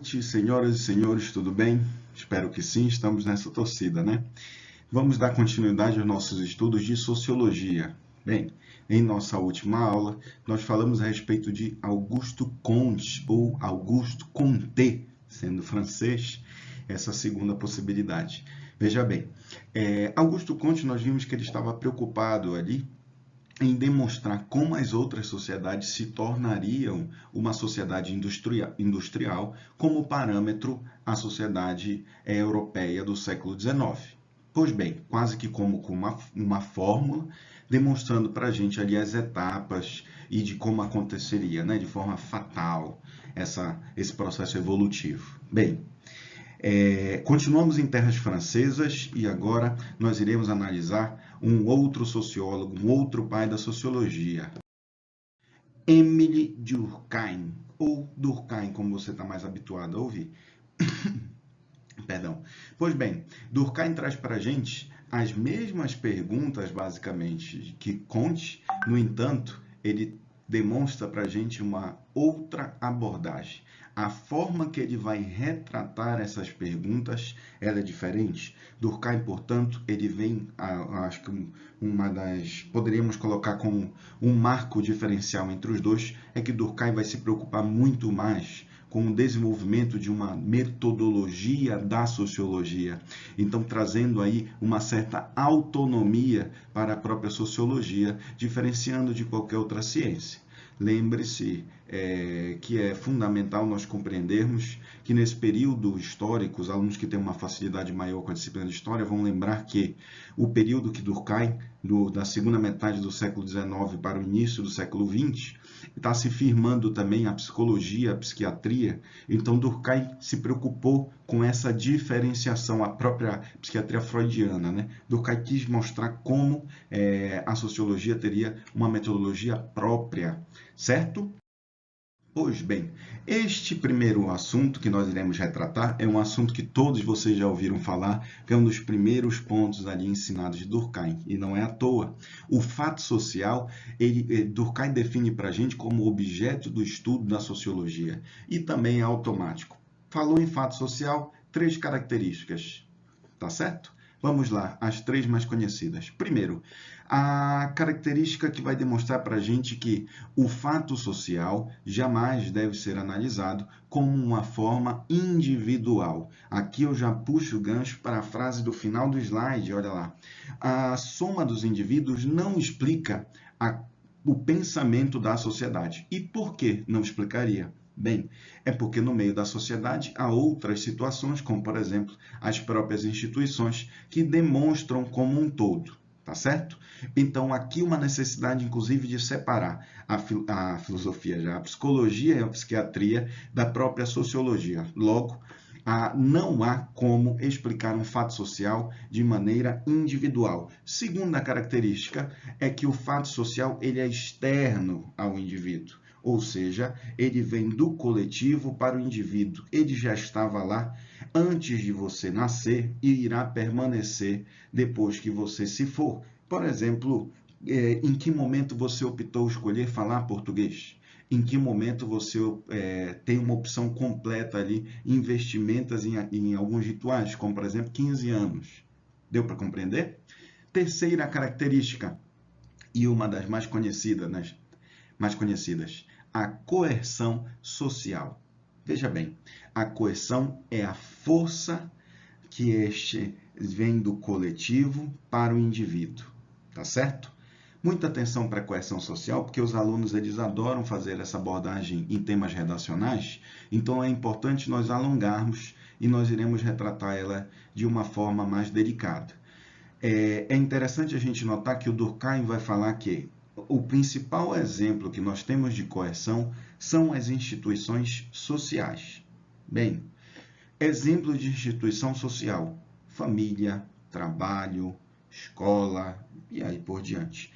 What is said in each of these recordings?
noite, senhoras e senhores, tudo bem? Espero que sim, estamos nessa torcida, né? Vamos dar continuidade aos nossos estudos de sociologia. Bem, em nossa última aula, nós falamos a respeito de Auguste Comte, ou Auguste Comte, sendo francês, essa segunda possibilidade. Veja bem, Auguste Comte, nós vimos que ele estava preocupado ali em demonstrar como as outras sociedades se tornariam uma sociedade industrial como parâmetro à sociedade europeia do século XIX. Pois bem, quase que como com uma fórmula, demonstrando para a gente ali as etapas e de como aconteceria, né, de forma fatal, esse processo evolutivo. Bem, continuamos em terras francesas e agora nós iremos analisar um outro sociólogo, um outro pai da sociologia, Émile Durkheim, ou Durkheim, como você está mais habituado a ouvir. Perdão. Pois bem, Durkheim traz para a gente as mesmas perguntas, basicamente, que Comte. No entanto, ele demonstra para a gente uma outra abordagem. A forma que ele vai retratar essas perguntas, ela é diferente. Durkheim, portanto, ele vem, acho que poderíamos colocar como um marco diferencial entre os dois, é que Durkheim vai se preocupar muito mais com o desenvolvimento de uma metodologia da sociologia. Então, trazendo aí uma certa autonomia para a própria sociologia, diferenciando de qualquer outra ciência. Lembre-se que é fundamental nós compreendermos que nesse período histórico, os alunos que têm uma facilidade maior com a disciplina de História vão lembrar que o período que Durkheim, da segunda metade do século XIX para o início do século XX, está se firmando também a psicologia, a psiquiatria. Então, Durkheim se preocupou com essa diferenciação, a própria psiquiatria freudiana, né? Durkheim quis mostrar como a sociologia teria uma metodologia própria, certo? Pois bem, este primeiro assunto que nós iremos retratar é um assunto que todos vocês já ouviram falar, que é um dos primeiros pontos ali ensinados de Durkheim, e não é à toa. O fato social, Durkheim define para a gente como objeto do estudo da sociologia, e também é automático. Falou em fato social, 3 características, tá certo? Vamos lá, as 3 mais conhecidas. Primeiro, a característica que vai demonstrar para a gente que o fato social jamais deve ser analisado como uma forma individual. Aqui eu já puxo o gancho para a frase do final do slide, olha lá. A soma dos indivíduos não explica o pensamento da sociedade. E por que não explicaria? Bem, é porque no meio da sociedade há outras situações, como por exemplo as próprias instituições, que demonstram como um todo, tá certo? Então aqui uma necessidade inclusive de separar a filosofia, já a psicologia e a psiquiatria da própria sociologia. Logo, não há como explicar um fato social de maneira individual. Segunda característica é que o fato social ele é externo ao indivíduo. Ou seja, ele vem do coletivo para o indivíduo. Ele já estava lá antes de você nascer e irá permanecer depois que você se for. Por exemplo, em que momento você optou escolher falar português? Em que momento você tem uma opção completa ali, investimentos em alguns rituais, como por exemplo 15 anos. Deu para compreender? Terceira característica, e uma das mais conhecidas, a coerção social. Veja bem, a coerção é a força que vem do coletivo para o indivíduo, tá certo? Muita atenção para a coerção social, porque os alunos eles adoram fazer essa abordagem em temas redacionais, então é importante nós alongarmos e nós iremos retratar ela de uma forma mais delicada. É interessante a gente notar que o Durkheim vai falar que o principal exemplo que nós temos de coerção são as instituições sociais. Bem, exemplo de instituição social: família, trabalho, escola e aí por diante.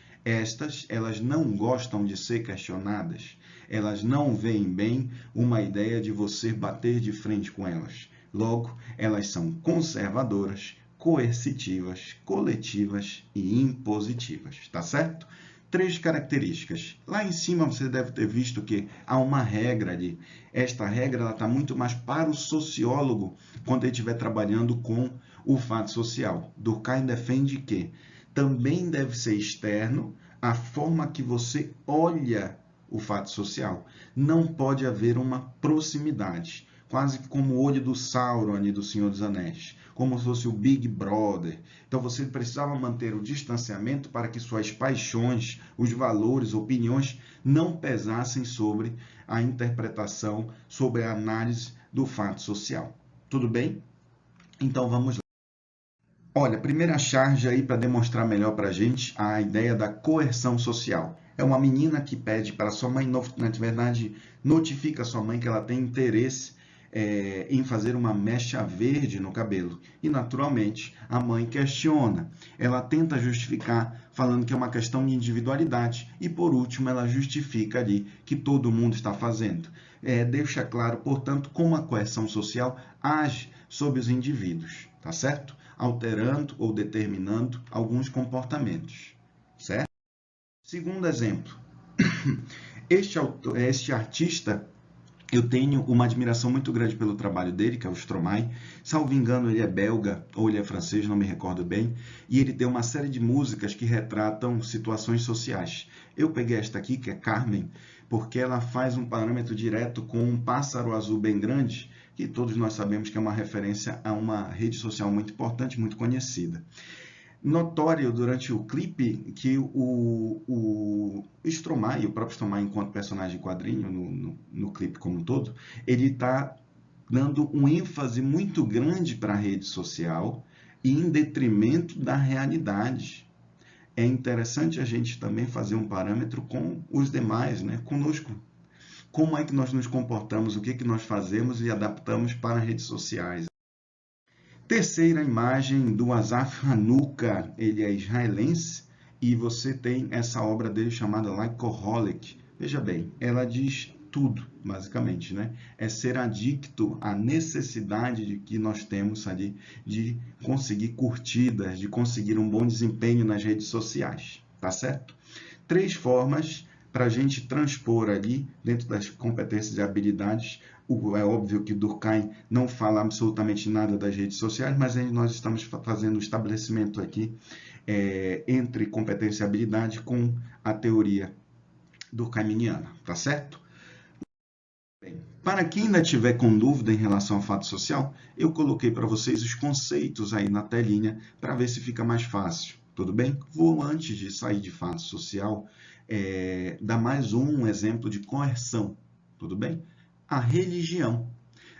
Elas não gostam de ser questionadas, elas não veem bem uma ideia de você bater de frente com elas. Logo, elas são conservadoras, coercitivas, coletivas e impositivas, tá certo? 3 características. Lá em cima você deve ter visto que há uma regra ali. Esta regra está muito mais para o sociólogo quando ele estiver trabalhando com o fato social. Durkheim defende que também deve ser externo a forma que você olha o fato social. Não pode haver uma proximidade, quase como o olho do Sauron ali do Senhor dos Anéis, como se fosse o Big Brother. Então você precisava manter o distanciamento para que suas paixões, os valores, opiniões não pesassem sobre a interpretação, sobre a análise do fato social. Tudo bem? Então vamos lá. Olha, primeira charge aí para demonstrar melhor para a gente a ideia da coerção social. É uma menina que pede para sua mãe, na verdade, notifica a sua mãe que ela tem interesse em fazer uma mecha verde no cabelo. E, naturalmente, a mãe questiona. Ela tenta justificar, falando que é uma questão de individualidade. E, por último, ela justifica ali que todo mundo está fazendo. Deixa claro, portanto, como a coerção social age sobre os indivíduos, tá certo? Alterando ou determinando alguns comportamentos, certo? Segundo exemplo, este artista, eu tenho uma admiração muito grande pelo trabalho dele, que é o Stromae. Salvo engano, ele é belga ou ele é francês, não me recordo bem. E ele tem uma série de músicas que retratam situações sociais. Eu peguei esta aqui, que é Carmen, porque ela faz um parâmetro direto com um pássaro azul bem grande, que todos nós sabemos que é uma referência a uma rede social muito importante, muito conhecida. Notório durante o clipe que o Stromae, o próprio Stromae enquanto personagem de quadrinho, no clipe como um todo, ele está dando um ênfase muito grande para a rede social e em detrimento da realidade. É interessante a gente também fazer um parâmetro com os demais, né? Conosco. Como é que nós nos comportamos, o que que nós fazemos e adaptamos para redes sociais. Terceira imagem do Asaf Hanuka, ele é israelense e você tem essa obra dele chamada Likeaholic. Veja bem, ela diz tudo, basicamente, né? É ser adicto à necessidade de que nós temos ali de conseguir curtidas, de conseguir um bom desempenho nas redes sociais, tá certo? 3 formas para a gente transpor ali, dentro das competências e habilidades. É óbvio que Durkheim não fala absolutamente nada das redes sociais, mas nós estamos fazendo o estabelecimento aqui entre competência e habilidade com a teoria durkheimiana, tá certo? Bem, para quem ainda tiver com dúvida em relação ao fato social, eu coloquei para vocês os conceitos aí na telinha para ver se fica mais fácil, tudo bem? Vou, antes de sair de fato social, dar mais um exemplo de coerção, tudo bem? A religião.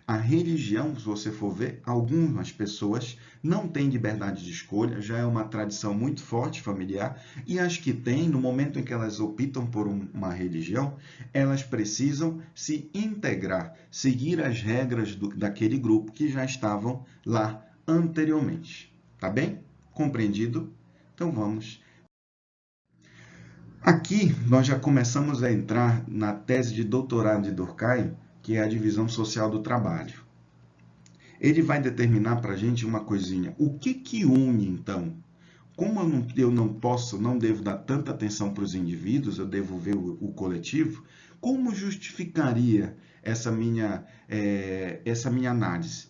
A religião, se você for ver, algumas pessoas não têm liberdade de escolha, já é uma tradição muito forte familiar, e as que têm, no momento em que elas optam por uma religião, elas precisam se integrar, seguir as regras daquele grupo que já estavam lá anteriormente. Tá bem? Compreendido? Então vamos. Aqui nós já começamos a entrar na tese de doutorado de Durkheim, que é a divisão social do trabalho. Ele vai determinar para a gente uma coisinha. O que une, então? Como eu não devo dar tanta atenção para os indivíduos, eu devo ver o coletivo, como justificaria essa minha análise?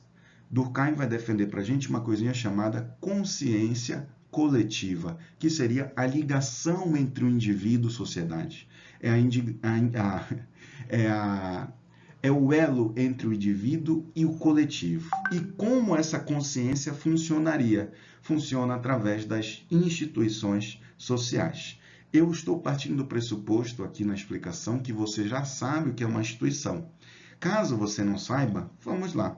Durkheim vai defender para a gente uma coisinha chamada consciência coletiva, que seria a ligação entre o indivíduo e a sociedade. É o elo entre o indivíduo e o coletivo. E como essa consciência funcionaria? Funciona através das instituições sociais. Eu estou partindo do pressuposto aqui na explicação que você já sabe o que é uma instituição. Caso você não saiba, vamos lá.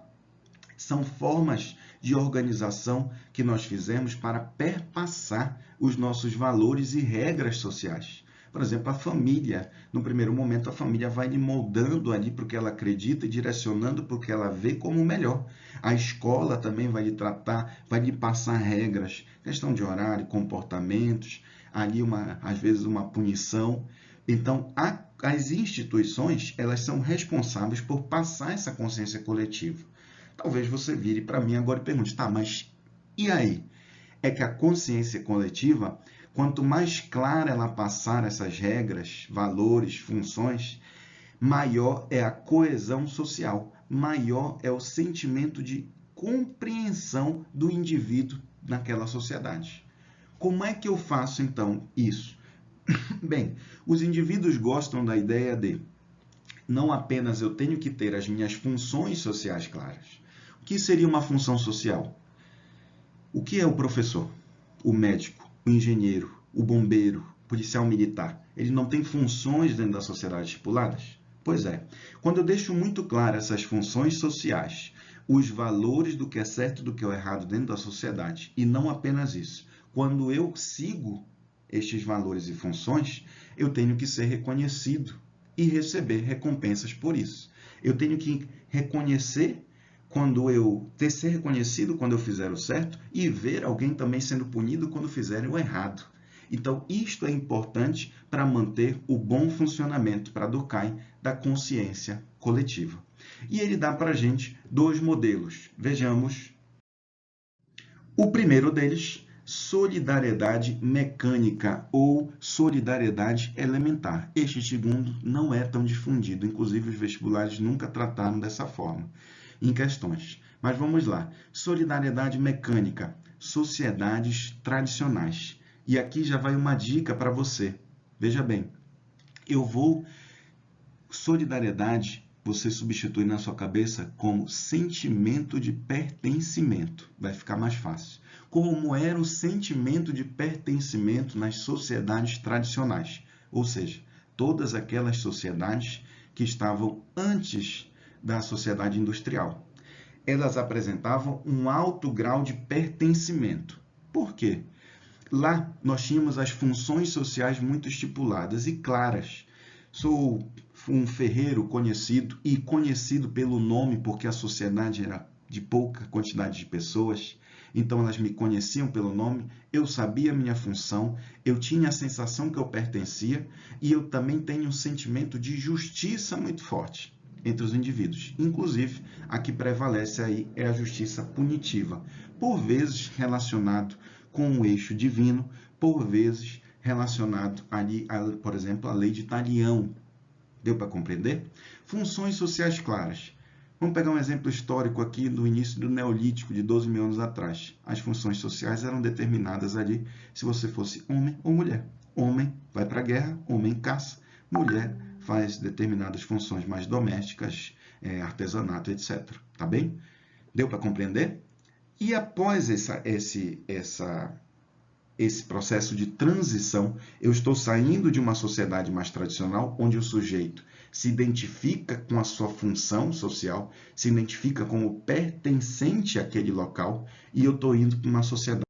São formas de organização que nós fizemos para perpassar os nossos valores e regras sociais. Por exemplo, a família. No primeiro momento, a família vai lhe moldando ali para o que ela acredita e direcionando para o que ela vê como melhor. A escola também vai lhe tratar, vai lhe passar regras, questão de horário, comportamentos, ali às vezes uma punição. Então, as instituições, elas são responsáveis por passar essa consciência coletiva. Talvez você vire para mim agora e pergunte, tá, mas e aí? É que a consciência coletiva Quanto mais clara ela passar essas regras, valores, funções, maior é a coesão social, maior é o sentimento de compreensão do indivíduo naquela sociedade. Como é que eu faço, então, isso? Bem, os indivíduos gostam da ideia de não apenas eu tenho que ter as minhas funções sociais claras. O que seria uma função social? O que é o professor, o médico, o engenheiro, o bombeiro, o policial militar? Ele não tem funções dentro da sociedade estipuladas? Pois é. Quando eu deixo muito claro essas funções sociais, os valores do que é certo e do que é errado dentro da sociedade, e não apenas isso, quando eu sigo estes valores e funções, eu tenho que ser reconhecido e receber recompensas por isso. Eu tenho que reconhecer ser reconhecido quando eu fizer o certo e ver alguém também sendo punido quando fizer o errado. Então, isto é importante para manter o bom funcionamento para Durkheim da consciência coletiva. E ele dá para a gente dois modelos. Vejamos. O primeiro deles, solidariedade mecânica ou solidariedade elementar. Este segundo não é tão difundido, inclusive os vestibulares nunca trataram dessa forma em questões. Mas vamos lá. Solidariedade mecânica, sociedades tradicionais. E aqui já vai uma dica para você. Veja bem, solidariedade você substitui na sua cabeça como sentimento de pertencimento. Vai ficar mais fácil. Como era o sentimento de pertencimento nas sociedades tradicionais, ou seja, todas aquelas sociedades que estavam antes da sociedade industrial. Elas apresentavam um alto grau de pertencimento. Por quê? Lá nós tínhamos as funções sociais muito estipuladas e claras. Sou um ferreiro conhecido pelo nome porque a sociedade era de pouca quantidade de pessoas, então elas me conheciam pelo nome, eu sabia a minha função, eu tinha a sensação que eu pertencia e eu também tenho um sentimento de justiça muito forte entre os indivíduos. Inclusive, a que prevalece aí é a justiça punitiva, por vezes relacionado com o eixo divino, por vezes relacionado ali, por exemplo, à lei de Talião. Deu para compreender? Funções sociais claras. Vamos pegar um exemplo histórico aqui do início do Neolítico, de 12 mil anos atrás. As funções sociais eram determinadas ali se você fosse homem ou mulher. Homem vai para a guerra, homem caça, mulher faz determinadas funções mais domésticas, artesanato, etc. Tá bem? Deu para compreender? E após esse processo de transição, eu estou saindo de uma sociedade mais tradicional, onde o sujeito se identifica com a sua função social, se identifica como pertencente àquele local, e eu estou indo para uma sociedade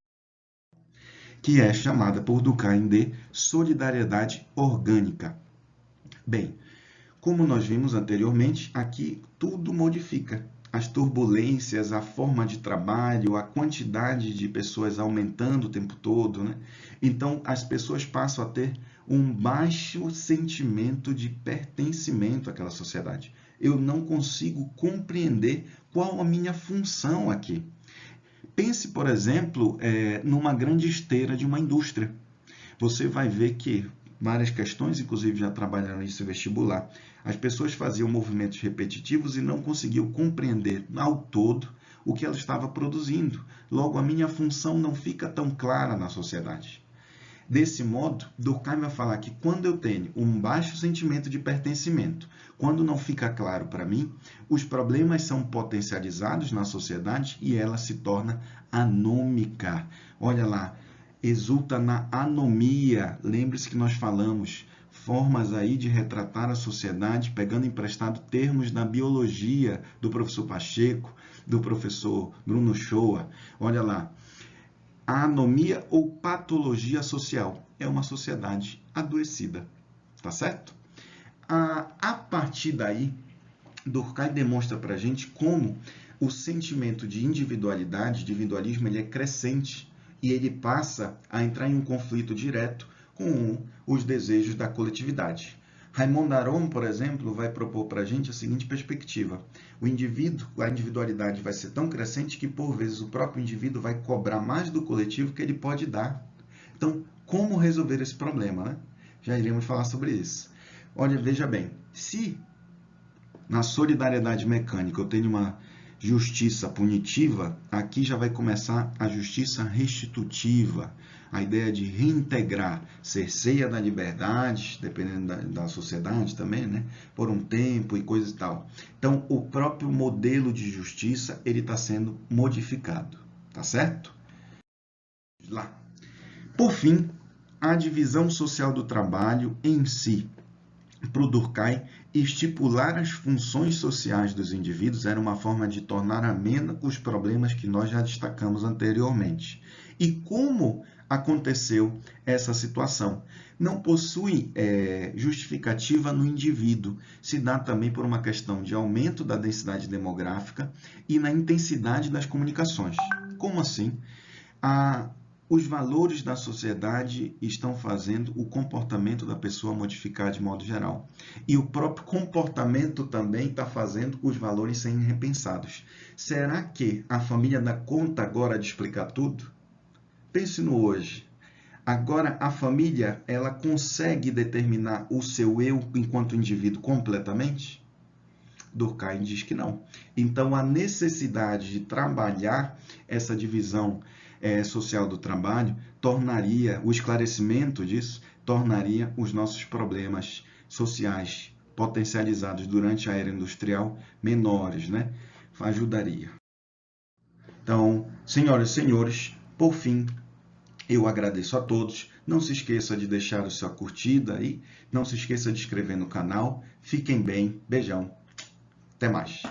que é chamada por Durkheim de solidariedade orgânica. Bem, como nós vimos anteriormente, aqui tudo modifica. As turbulências, a forma de trabalho, a quantidade de pessoas aumentando o tempo todo, né? Então, as pessoas passam a ter um baixo sentimento de pertencimento àquela sociedade. Eu não consigo compreender qual a minha função aqui. Pense, por exemplo, numa grande esteira de uma indústria. Você vai ver que várias questões, inclusive já trabalharam isso vestibular. As pessoas faziam movimentos repetitivos e não conseguiam compreender ao todo o que ela estava produzindo. Logo, a minha função não fica tão clara na sociedade. Desse modo, Durkheim vai falar que quando eu tenho um baixo sentimento de pertencimento, quando não fica claro para mim, os problemas são potencializados na sociedade e ela se torna anômica. Olha lá, exulta na anomia. Lembre-se que nós falamos formas aí de retratar a sociedade, pegando emprestado termos da biologia do professor Pacheco, do professor Bruno Shoa. Olha lá, a anomia ou patologia social é uma sociedade adoecida, tá certo? A partir daí, Durkheim demonstra para a gente como o sentimento de individualismo, ele é crescente e ele passa a entrar em um conflito direto com os desejos da coletividade. Raymond Aron, por exemplo, vai propor para a gente a seguinte perspectiva. O indivíduo, a individualidade vai ser tão crescente que, por vezes, o próprio indivíduo vai cobrar mais do coletivo que ele pode dar. Então, como resolver esse problema, né? Já iremos falar sobre isso. Olha, veja bem, se na solidariedade mecânica eu tenho uma justiça punitiva, aqui já vai começar a justiça restitutiva, a ideia de reintegrar, cerceia da liberdade, dependendo da sociedade também, né? Por um tempo e coisa e tal. Então, o próprio modelo de justiça, ele está sendo modificado, tá certo? Lá. Por fim, a divisão social do trabalho em si. Para o Durkheim, estipular as funções sociais dos indivíduos era uma forma de tornar amena os problemas que nós já destacamos anteriormente. E como aconteceu essa situação? Não possui justificativa no indivíduo, se dá também por uma questão de aumento da densidade demográfica e na intensidade das comunicações. Como assim? Os valores da sociedade estão fazendo o comportamento da pessoa modificar de modo geral. E o próprio comportamento também está fazendo os valores serem repensados. Será que a família dá conta agora de explicar tudo? Pense no hoje. Agora a família, ela consegue determinar o seu eu enquanto indivíduo completamente? Durkheim diz que não. Então, a necessidade de trabalhar essa divisão social do trabalho tornaria, o esclarecimento disso, tornaria os nossos problemas sociais potencializados durante a era industrial menores, né? Ajudaria. Então, senhoras e senhores, por fim, eu agradeço a todos. Não se esqueça de deixar a sua curtida aí. Não se esqueça de inscrever no canal. Fiquem bem. Beijão. Até mais.